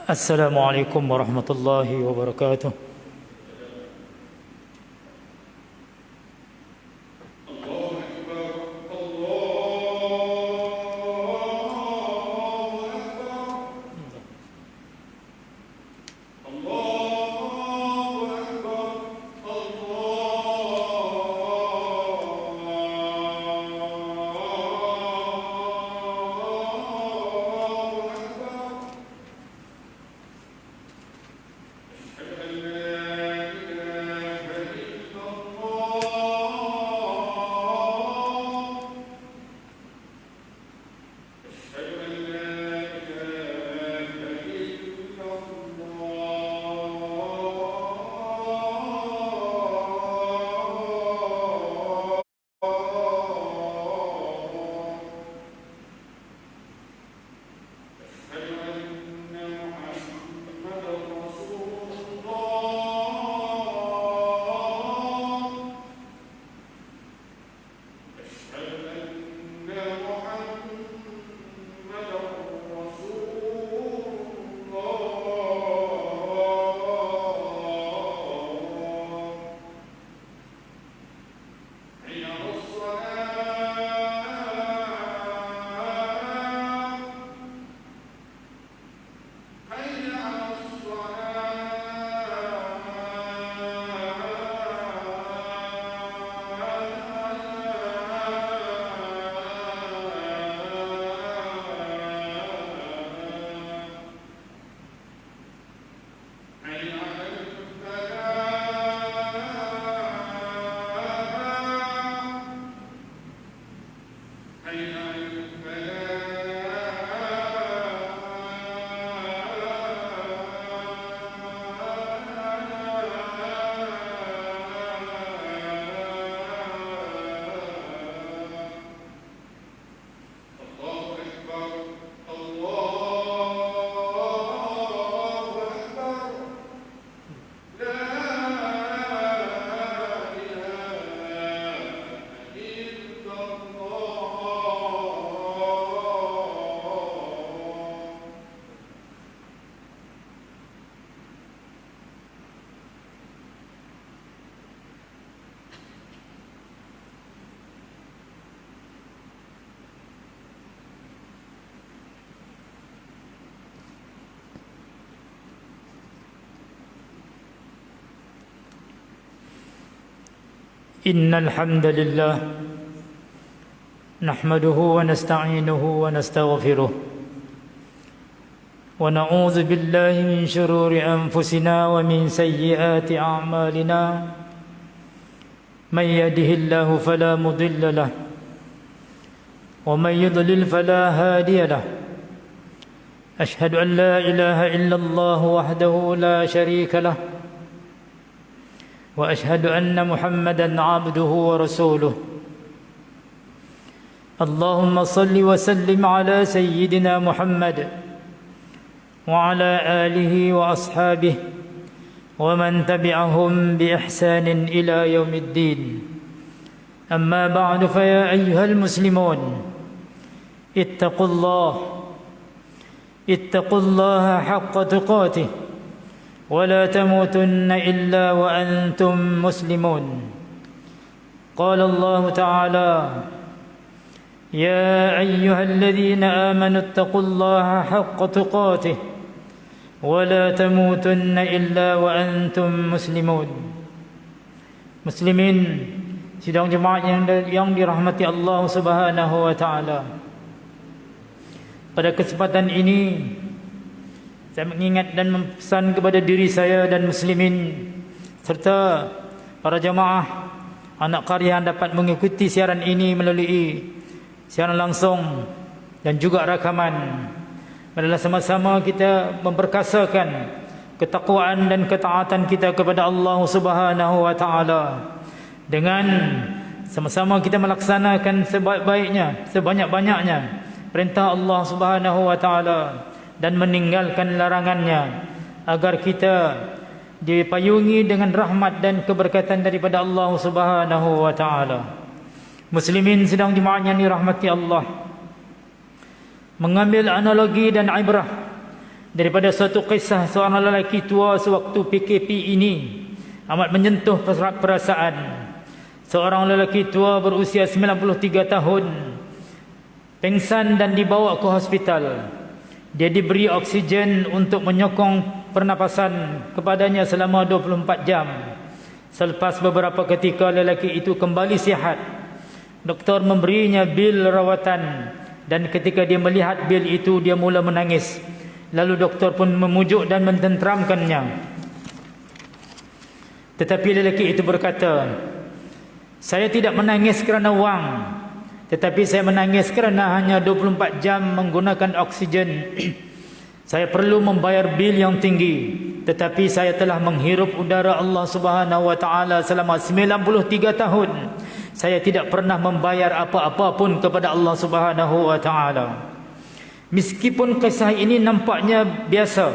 السلام عليكم ورحمة الله وبركاته. إن الحمد لله نحمده ونستعينه ونستغفره ونعوذ بالله من شرور أنفسنا ومن سيئات أعمالنا من يهده الله فلا مضل له ومن يضلل فلا هادي له أشهد أن لا إله إلا الله وحده لا شريك له وأشهد أن محمدًا عبده ورسوله اللهم صل وسلم على سيدنا محمد وعلى آله وأصحابه ومن تبعهم بإحسان إلى يوم الدين أما بعد فيا أيها المسلمون اتقوا الله حق تقاته ولا تموتن إلا وأنتم مسلمون قال الله تعالى يا أيها الذين آمنوا اتقوا الله حق تقاته ولا تموتن إلا وأنتم مسلمون. Muslimin sidang jemaah yang dirahmati Allah Subhanahu wa taala. Pada kesempatan ini saya mengingat dan memesan kepada diri saya dan muslimin serta para jemaah anak karya yang dapat mengikuti siaran ini melalui siaran langsung dan juga rakaman. Adalah sama-sama kita memperkasakan ketakwaan dan ketaatan kita kepada Allah Subhanahu wa taala dengan sama-sama kita melaksanakan sebaik-baiknya, sebanyak-banyaknya perintah Allah Subhanahu wa taala dan meninggalkan larangannya agar kita dipayungi dengan rahmat dan keberkatan daripada Allah Subhanahu wa taala. Muslimin sedang jemaah yang dirahmati Allah, mengambil analogi dan ibrah daripada suatu kisah seorang lelaki tua sewaktu PKP ini amat menyentuh perasaan. Seorang lelaki tua berusia 93 tahun pingsan dan dibawa ke hospital. Dia diberi oksigen untuk menyokong pernafasan kepadanya selama 24 jam. Selepas beberapa ketika lelaki itu kembali sihat. Doktor memberinya bil rawatan dan ketika dia melihat bil itu dia mula menangis. Lalu doktor pun memujuk dan mententeramkannya. Tetapi lelaki itu berkata, "Saya tidak menangis kerana wang, tetapi saya menangis kerana hanya 24 jam menggunakan oksigen. Saya perlu membayar bil yang tinggi, tetapi saya telah menghirup udara Allah Subhanahu wa taala selama 93 tahun. Saya tidak pernah membayar apa-apa pun kepada Allah Subhanahu wa taala." Meskipun kisah ini nampaknya biasa,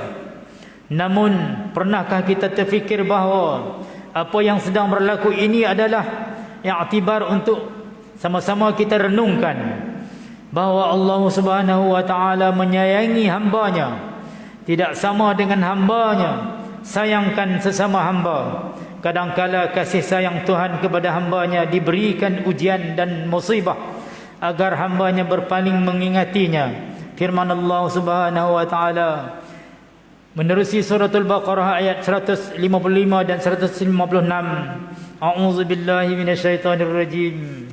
namun pernahkah kita terfikir bahawa apa yang sedang berlaku ini adalah i'tibar untuk sama-sama kita renungkan bahawa Allah Subhanahu wa taala menyayangi hamba-Nya tidak sama dengan hamba-Nya sayangkan sesama hamba. Kadangkala kasih sayang Tuhan kepada hamba-Nya diberikan ujian dan musibah agar hamba-Nya berpaling mengingatinya. Firman Allah Subhanahu wa taala menerusi suratul Baqarah ayat 155 dan 156. A'udzu billahi minasyaitonir rajim.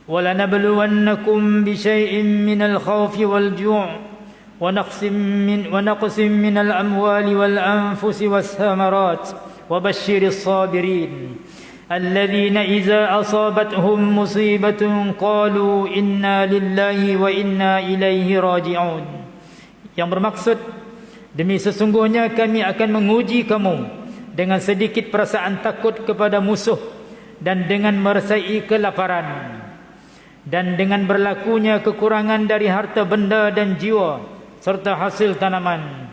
Wa lanabluwannakum bisyai'in minal khawfi wal ju' wa naqsim minal amwali wal anfusi was thamarat wa basyiris sabirin. الذين إذا أصابتهم مصيبة قالوا إنا لله وإنا إليه راجعون. Yang bermaksud, demi sesungguhnya kami akan menguji kamu dengan sedikit perasaan takut kepada musuh dan dengan merasai kelaparan dan dengan berlakunya kekurangan dari harta benda dan jiwa serta hasil tanaman.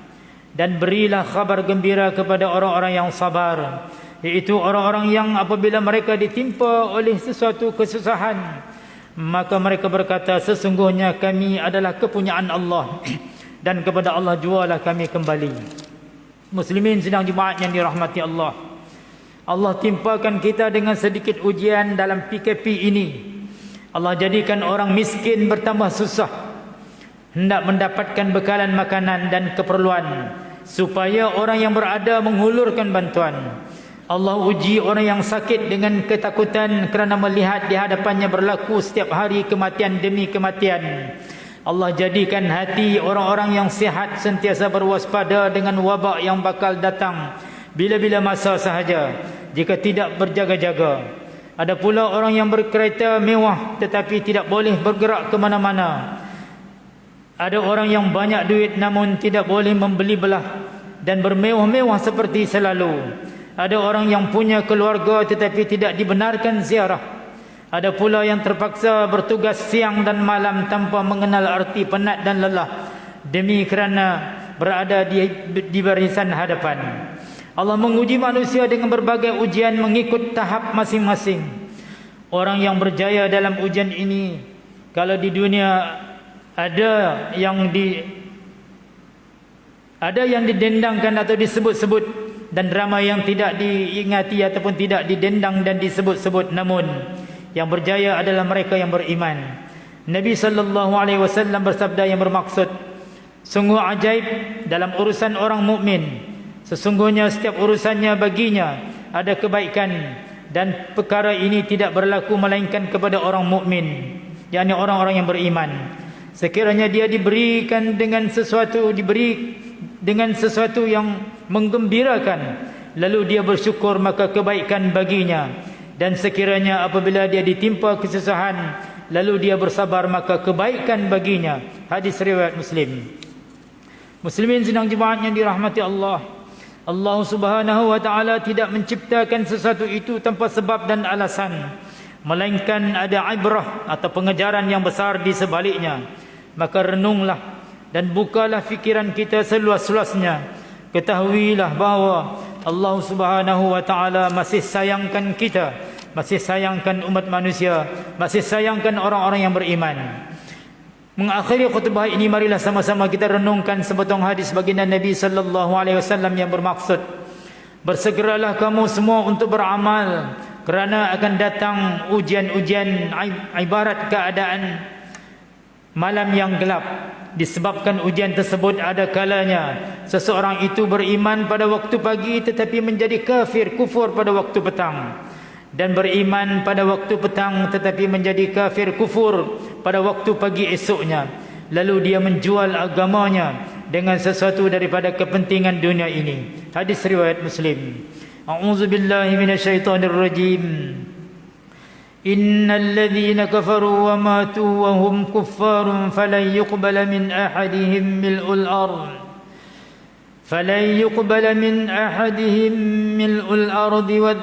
Dan berilah kabar gembira kepada orang-orang yang sabar, iaitu orang-orang yang apabila mereka ditimpa oleh sesuatu kesusahan, maka mereka berkata, sesungguhnya kami adalah kepunyaan Allah dan kepada Allah jualah kami kembali. Muslimin sidang jemaat yang dirahmati Allah, Allah timpakan kita dengan sedikit ujian dalam PKP ini. Allah jadikan orang miskin bertambah susah, hendak mendapatkan bekalan makanan dan keperluan, supaya orang yang berada menghulurkan bantuan. Allah uji orang yang sakit dengan ketakutan kerana melihat di hadapannya berlaku setiap hari kematian demi kematian. Allah jadikan hati orang-orang yang sihat sentiasa berwaspada dengan wabak yang bakal datang bila-bila masa sahaja jika tidak berjaga-jaga. Ada pula orang yang berkereta mewah tetapi tidak boleh bergerak ke mana-mana. Ada orang yang banyak duit namun tidak boleh membeli belah dan bermewah-mewah seperti selalu. Ada orang yang punya keluarga tetapi tidak dibenarkan ziarah. Ada pula yang terpaksa bertugas siang dan malam tanpa mengenal arti penat dan lelah demi kerana berada di barisan hadapan. Allah menguji manusia dengan berbagai ujian mengikut tahap masing-masing. Orang yang berjaya dalam ujian ini, kalau di dunia ada yang didendangkan atau disebut-sebut, dan ramai yang tidak diingati ataupun tidak didendang dan disebut-sebut, namun yang berjaya adalah mereka yang beriman. Nabi SAW bersabda yang bermaksud, sungguh ajaib dalam urusan orang mukmin, sesungguhnya setiap urusannya baginya ada kebaikan, dan perkara ini tidak berlaku melainkan kepada orang mukmin, yakni orang-orang yang beriman. Sekiranya dia diberi dengan sesuatu yang menggembirakan, lalu dia bersyukur, maka kebaikan baginya. Dan sekiranya apabila dia ditimpa kesusahan, lalu dia bersabar, maka kebaikan baginya. Hadis riwayat Muslim. Muslimin sidang jemaat yang dirahmati Allah, Allah Subhanahu wa taala tidak menciptakan sesuatu itu tanpa sebab dan alasan, melainkan ada ibrah atau pengajaran yang besar di sebaliknya. Maka renunglah dan bukalah fikiran kita seluas-luasnya. Ketahuilah bahawa Allah Subhanahu wa taala masih sayangkan kita, masih sayangkan umat manusia, masih sayangkan orang-orang yang beriman. Mengakhiri khutbah ini, marilah sama-sama kita renungkan sepotong hadis baginda Nabi sallallahu alaihi wasallam yang bermaksud, bersegeralah kamu semua untuk beramal, kerana akan datang ujian-ujian ibarat keadaan malam yang gelap. Disebabkan ujian tersebut ada kalanya seseorang itu beriman pada waktu pagi tetapi menjadi kafir, kufur pada waktu petang, dan beriman pada waktu petang tetapi menjadi kafir, kufur pada waktu pagi esoknya. Lalu dia menjual agamanya dengan sesuatu daripada kepentingan dunia ini. Hadis riwayat Muslim. A'udzubillahi minasyaitonirrajim. Innal ladzina kafaru wa matu wa hum kuffarun falan yuqbala min ahadihim mil'ul ardh falan yuqbala min ahadihim mil'ul ardi wa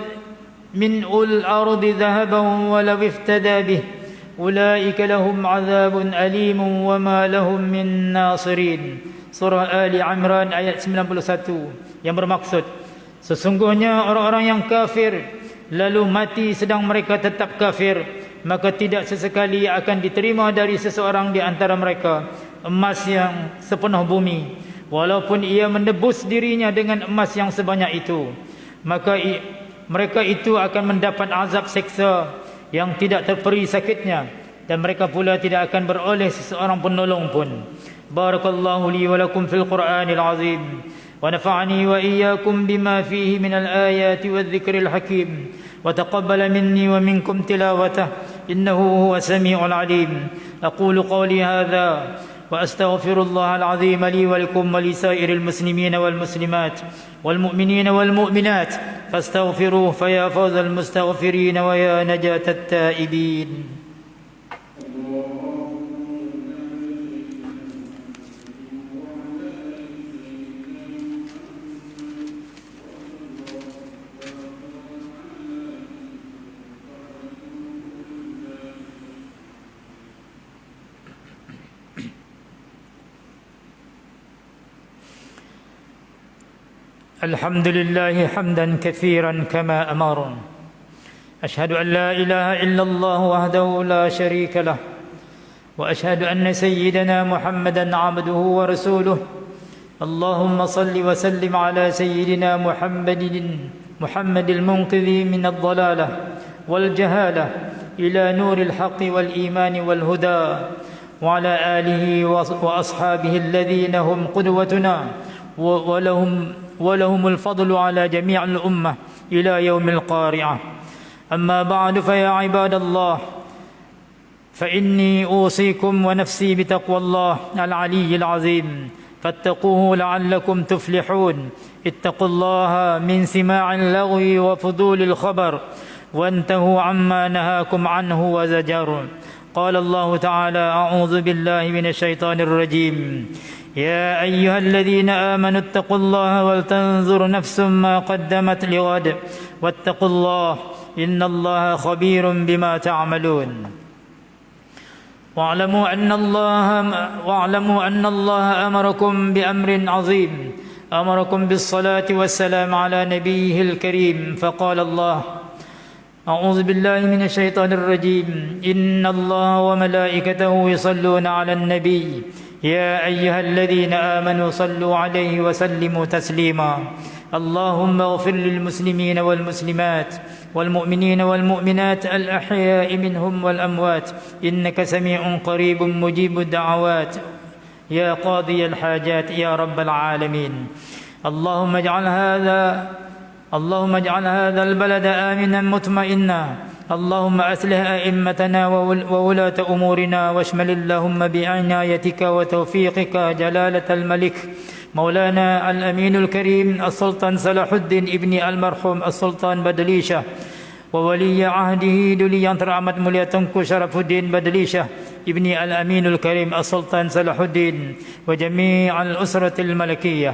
min'ul ardi dhahaban walau iftada bih ulaika lahum 'adzabun alim wa ma lahum min nasirin. Surah Ali Imran ayat 91, yang bermaksud, sesungguhnya orang-orang yang kafir lalu mati sedang mereka tetap kafir, maka tidak sesekali akan diterima dari seseorang di antara mereka emas yang sepenuh bumi, walaupun ia menebus dirinya dengan emas yang sebanyak itu. Maka mereka itu akan mendapat azab seksa yang tidak terperi sakitnya, dan mereka pula tidak akan beroleh seseorang penolong pun. Barakallahu li wa lakum fil Qur'anil azim, ونفعني وإياكم بما فيه من الآيات والذكر الحكيم وتقبل مني ومنكم تلاوته إنه هو السميع العليم. أقول قولي هذا وأستغفر الله العظيم لي ولكم ولسائر المسلمين والمسلمات والمؤمنين والمؤمنات فاستغفروه فيا فوز المستغفرين ويا نجاة التائبين. الحمد لله حمدا كثيرا كما أمر. أشهد أن لا إله إلا الله وحده لا شريك له، وأشهد أن سيدنا محمدا عبده ورسوله. اللهم صل وسلم على سيدنا محمد المنقذ من الضلالة والجهالة إلى نور الحق والإيمان والهدى، وعلى آله وأصحابه الذين هم قدوتنا ولهم الفضل على جميع الأمة إلى يوم القارعة. أما بعد، فيا عباد الله، فإني أوصيكم ونفسي بتقوى الله العلي العظيم، فاتقوه لعلكم تفلحون. اتقوا الله من سماع اللغو وفضول الخبر، وانتهوا عما نهاكم عنه وزجر. قال الله تعالى: أعوذ بالله من الشيطان الرجيم. يا أيها الذين آمنوا اتقوا الله ولتنظر نفس ما قدمت لغد واتقوا الله إن الله خبير بما تعملون. واعلموا أن الله أمركم بأمر عظيم، أمركم بالصلاة والسلام على نبيه الكريم، فقال الله: أعوذ بالله من الشيطان الرجيم. إن الله وملائكته يصلون على النبي يا أيها الذين آمنوا صلوا عليه وسلموا تسليما. اللهم اغفر للمسلمين والمسلمات والمؤمنين والمؤمنات الأحياء منهم والأموات إنك سميع قريب مجيب الدعوات يا قاضي الحاجات يا رب العالمين. اللهم اجعل هذا البلد آمنا مطمئنا. اللهم أصلح أئمتنا وولاة أمورنا، واشمل اللهم بعنايتك وتوفيقك جلالة الملك مولانا الأمين الكريم السلطان صلاح الدين ابن المرحوم السلطان بدليشة، وولي عهده دولي ترعمت مليتنكو شرف الدين بدليشة ابن الأمين الكريم السلطان صلاح الدين، وجميع الأسرة الملكية.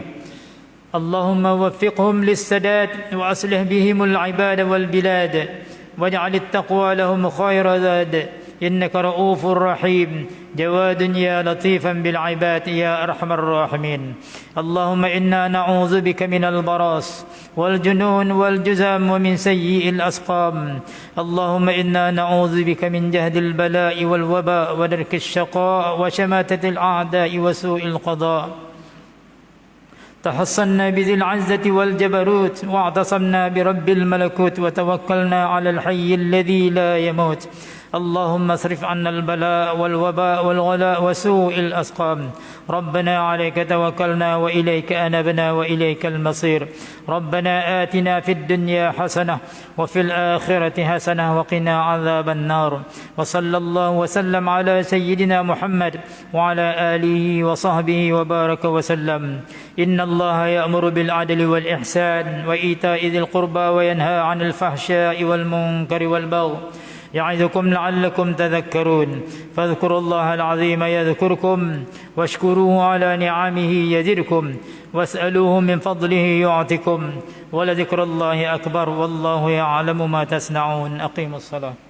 اللهم وفقهم للسداد وأصلح بهم العباد والبلاد، واجعل التقوى لهم خير زاد. إنك رؤوف رحيم جواد يا لطيفا بالعباد يا أرحم الراحمين. اللهم إنا نعوذ بك من البراس والجنون والجزام ومن سيء الأسقام. اللهم إنا نعوذ بك من جهد البلاء والوباء ودرك الشقاء وشماتة الأعداء وسوء القضاء. تحصنا بذي العزة والجبروت واعتصمنا برب الملكوت وتوكلنا على الحي الذي لا يموت. اللهم اصرف عنا البلاء والوباء والغلاء وسوء الأسقام. ربنا عليك توكلنا وإليك أنبنا وإليك المصير. ربنا آتنا في الدنيا حسنة وفي الآخرة حسنة وقنا عذاب النار. وصلى الله وسلم على سيدنا محمد وعلى آله وصحبه وبارك وسلم. إن الله يأمر بالعدل والإحسان وإيتاء ذي القربى وينهى عن الفحشاء والمنكر والبغي يعظكم لعلكم تذكرون. فاذكروا الله العظيم يذكركم واشكروه على نعمه يزدكم واسألوه من فضله يعطكم ولذكر الله أكبر والله يعلم ما تصنعون. أقيموا الصلاة.